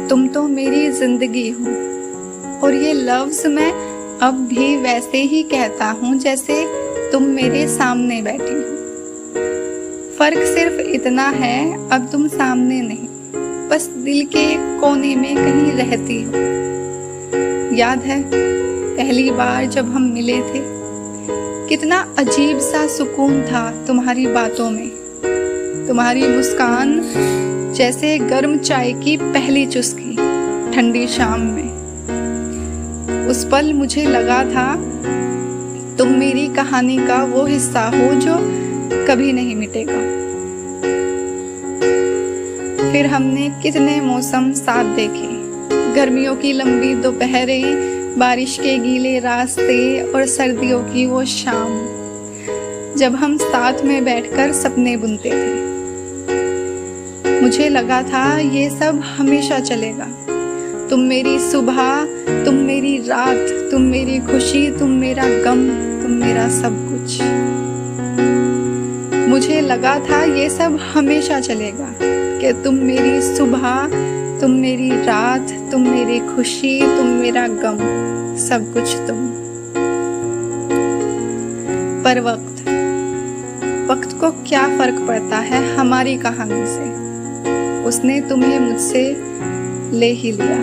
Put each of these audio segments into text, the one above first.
तुम तो मेरी जिंदगी हो। और ये लफ्ज़ मैं अब भी वैसे ही कहता हूँ जैसे तुम मेरे सामने बैठी हो। फ़र्क सिर्फ इतना है, अब तुम सामने नहीं, बस दिल के एक कोने में कहीं रहती हो। याद है पहली बार जब हम मिले थे, कितना अजीब सा सुकून था तुम्हारी बातों में। तुम्हारी मुस्कान जैसे गर्म चाय की पहली चुस्की ठंडी शाम में। उस पल मुझे लगा था तुम मेरी कहानी का वो हिस्सा हो जो कभी नहीं मिटेगा। फिर हमने कितने मौसम साथ देखे, गर्मियों की लंबी दोपहरें, बारिश के गीले रास्ते और सर्दियों की वो शाम जब हम साथ में बैठकर सपने बुनते थे। मुझे लगा था ये सब हमेशा चलेगा। तुम मेरी सुबह, तुम मेरी रात, तुम मेरी खुशी, तुम मेरा गम, तुम मेरा सब कुछ। मुझे लगा था ये सब हमेशा चलेगा कि तुम मेरी सुबह, तुम मेरी रात, तुम मेरी खुशी, तुम मेरा गम, सब कुछ तुम। पर वक्त को क्या फर्क पड़ता है हमारी कहानी से। उसने तुम्हें मुझसे ले ही लिया।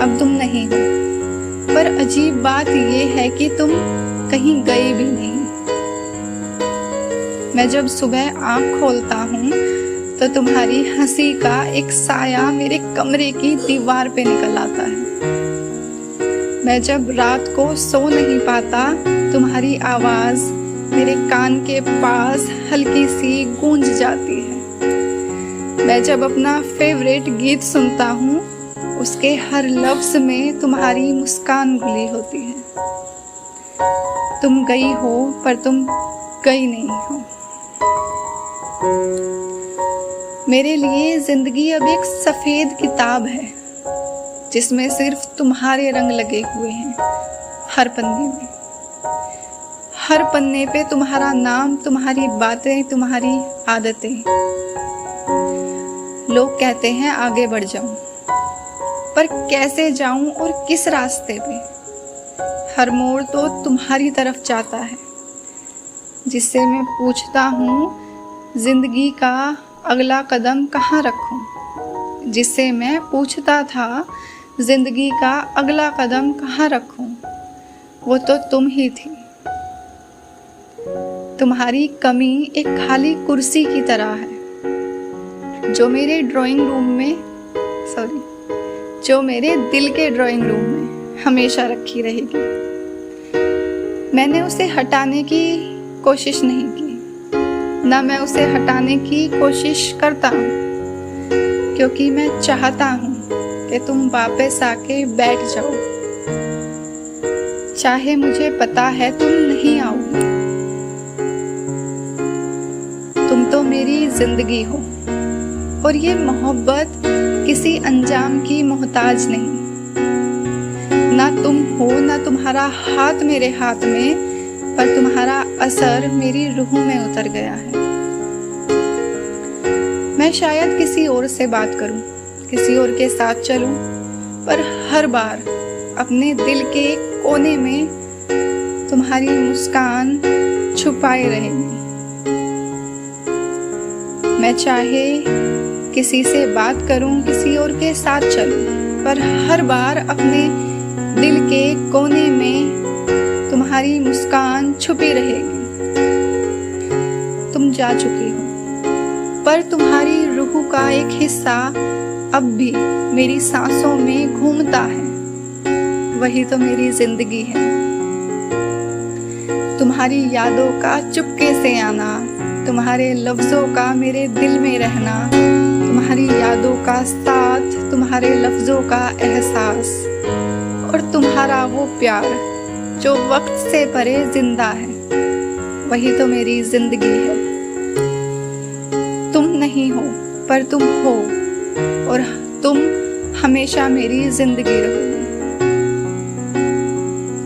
अब तुम नहीं हो, पर अजीब बात ये है कि तुम कहीं गए भी नहीं। मैं जब सुबह आँख खोलता हूँ तो तुम्हारी हंसी का एक साया मेरे कमरे की दीवार पे निकल आता है। मैं जब रात को सो नहीं पाता, तुम्हारी आवाज़ मेरे कान के पास हल्की सी गूंज जाती है। मैं जब अपना फेवरेट गीत सुनता हूँ, उसके हर लफ्ज़ में तुम्हारी मुस्कान घुली होती है। तुम गई हो पर तुम गई नहीं हो। मेरे लिए जिंदगी अब एक सफ़ेद किताब है जिसमें सिर्फ तुम्हारे रंग लगे हुए हैं। हर पन्ने में, हर पन्ने पे तुम्हारा नाम, तुम्हारी बातें, तुम्हारी आदतें। लोग कहते हैं आगे बढ़ जाऊं, पर कैसे जाऊं और किस रास्ते पे। हर मोड़ तो तुम्हारी तरफ जाता है, जिससे मैं पूछता हूँ जिंदगी का अगला कदम कहाँ रखूं। जिससे मैं पूछता था जिंदगी का अगला कदम कहाँ रखूं, वो तो तुम ही थी। तुम्हारी कमी एक खाली कुर्सी की तरह है जो मेरे दिल के ड्राइंग रूम में हमेशा रखी रहेगी। मैंने उसे हटाने की कोशिश नहीं की, ना मैं उसे हटाने की कोशिश करता हूँ, क्योंकि मैं चाहता हूँ कि तुम वापस आके बैठ जाओ। चाहे मुझे पता है तुम नहीं आओगी। तुम तो मेरी जिंदगी हो, और ये मोहब्बत किसी अंजाम की मोहताज नहीं। ना तुम हो, ना तुम्हारा हाथ मेरे हाथ में, पर तुम्हारा असर मेरी रूह में उतर गया है। मैं शायद किसी और से बात करूं, किसी और के साथ चलूं, पर हर बार अपने दिल के कोने में तुम्हारी मुस्कान छुपाए रहेगी। मैं चाहे किसी से बात करूं, किसी और के साथ चलूं, पर हर बार अपने दिल के कोने में तुम्हारी मुस्कान छुपी रहेगी। तुम जा चुकी हो, पर तुम्हारी रूह का एक हिस्सा अब भी मेरी सांसों में घूमता है। वही तो मेरी जिंदगी है। तुम्हारी यादों का चुपके से आना, तुम्हारे लफ्ज़ों का मेरे दिल में रहना, तुम्हारी यादों का साथ, तुम्हारे लफ्ज़ों का एहसास, और तुम्हारा वो प्यार जो वक्त से परे जिंदा है। वही तो मेरी जिंदगी है। तुम नहीं हो, पर तुम हो, और तुम हमेशा मेरी जिंदगी रहोगी।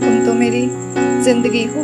तुम तो मेरी जिंदगी हो।